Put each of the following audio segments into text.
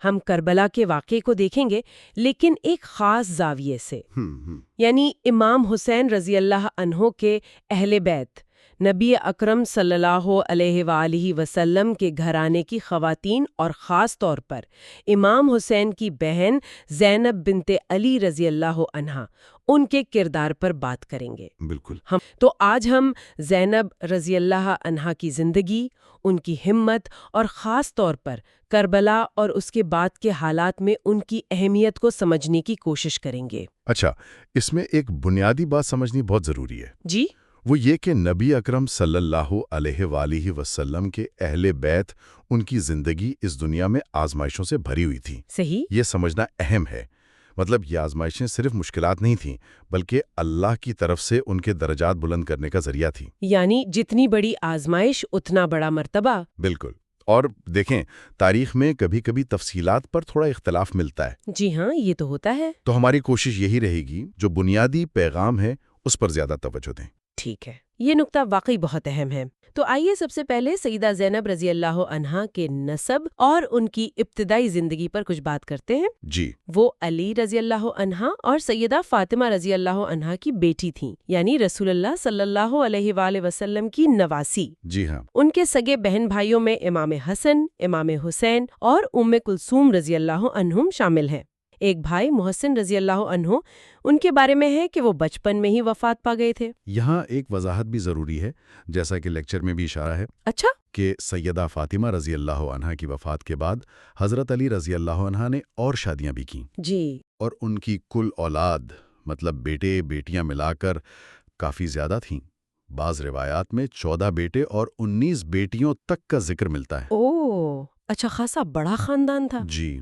ہم کربلا کے واقعے کو دیکھیں گے، لیکن ایک خاص زاویے سے، یعنی امام حسین رضی اللہ عنہ کے اہل بیت، نبی اکرم صلی اللہ علیہ وآلہ وسلم کے گھرانے کی خواتین اور خاص طور پر امام حسین کی بہن زینب بنت علی رضی اللہ عنہا، ان کے کردار پر بات کریں گے۔ بالکل۔ تو آج ہم زینب رضی اللہ عنہا کی زندگی، ان کی ہمت اور خاص طور پر کربلا اور اس کے بعد کے حالات میں ان کی اہمیت کو سمجھنے کی کوشش کریں گے۔ اچھا، اس میں ایک بنیادی بات سمجھنی بہت ضروری ہے۔ جی؟ وہ یہ کہ نبی اکرم صلی اللہ علیہ وآلہ وسلم کے اہل بیت، ان کی زندگی اس دنیا میں آزمائشوں سے بھری ہوئی تھی۔ صحیح۔ یہ سمجھنا اہم ہے۔ مطلب یہ آزمائشیں صرف مشکلات نہیں تھیں، بلکہ اللہ کی طرف سے ان کے درجات بلند کرنے کا ذریعہ تھی۔ یعنی جتنی بڑی آزمائش اتنا بڑا مرتبہ۔ بالکل۔ اور دیکھیں، تاریخ میں کبھی کبھی تفصیلات پر تھوڑا اختلاف ملتا ہے۔ جی ہاں، یہ تو ہوتا ہے۔ تو ہماری کوشش یہی رہے گی، جو بنیادی پیغام ہے اس پر زیادہ توجہ دیں۔ ٹھیک ہے، یہ نقطہ واقعی بہت اہم ہے۔ تو آئیے سب سے پہلے سیدہ زینب رضی اللہ عنہا کے نسب اور ان کی ابتدائی زندگی پر کچھ بات کرتے ہیں۔ جی۔ وہ علی رضی اللہ عنہا اور سیدہ فاطمہ رضی اللہ عنہا کی بیٹی تھیں، یعنی رسول اللہ صلی اللہ علیہ وآلہ وسلم کی نواسی۔ جی ہاں۔ ان کے سگے بہن بھائیوں میں امام حسن، امام حسین اور ام کلثوم رضی اللہ عنہم شامل ہیں۔ ایک بھائی محسن رضی اللہ عنہ، ان کے بارے میں ہے کہ وہ بچپن میں ہی وفات پا گئے تھے۔ یہاں ایک وضاحت بھی ضروری ہے، جیسا کہ لیکچر میں بھی اشارہ ہے۔ اچھا؟ کہ سیدہ فاطمہ رضی اللہ عنہا کی وفات کے بعد حضرت علی رضی اللہ عنہا نے اور شادیاں بھی کیں۔ جی۔ اور ان کی کل اولاد، مطلب بیٹے بیٹیاں ملا کر کافی زیادہ تھیں۔ بعض روایات میں 14 بیٹے اور 19 بیٹیوں تک کا ذکر ملتا ہے۔ اوہ، اچھا خاصا بڑا خاندان تھا۔ جی۔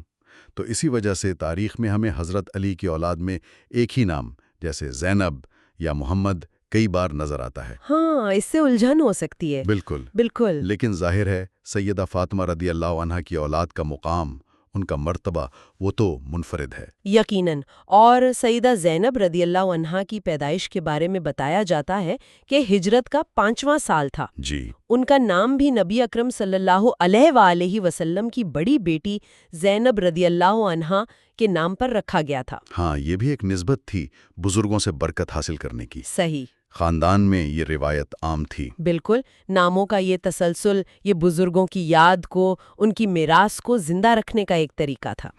تو اسی وجہ سے تاریخ میں ہمیں حضرت علی کی اولاد میں ایک ہی نام، جیسے زینب یا محمد، کئی بار نظر آتا ہے۔ ہاں، اس سے الجھن ہو سکتی ہے۔ بالکل بالکل۔ لیکن ظاہر ہے سیدہ فاطمہ رضی اللہ عنہا کی اولاد کا مقام، ان کا مرتبہ، وہ تو منفرد ہے۔ یقیناً۔ اور سیدہ زینب رضی اللہ عنہا کی پیدائش کے بارے میں بتایا جاتا ہے کہ ہجرت کا 5واں سال تھا۔ جی۔ ان کا نام بھی نبی اکرم صلی اللہ علیہ وآلہ وسلم کی بڑی بیٹی زینب رضی اللہ عنہا کے نام پر رکھا گیا تھا۔ ہاں، یہ بھی ایک نسبت تھی بزرگوں سے برکت حاصل کرنے کی۔ صحیح۔ خاندان میں یہ روایت عام تھی۔ بالکل، ناموں کا یہ تسلسل، یہ بزرگوں کی یاد کو، ان کی میراث کو زندہ رکھنے کا ایک طریقہ تھا۔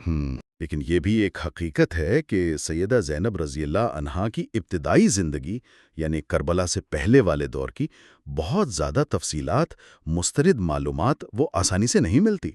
لیکن یہ بھی ایک حقیقت ہے کہ سیدہ زینب رضی اللہ عنہا کی ابتدائی زندگی، یعنی کربلا سے پہلے والے دور کی بہت زیادہ تفصیلات، مستند معلومات وہ آسانی سے نہیں ملتی۔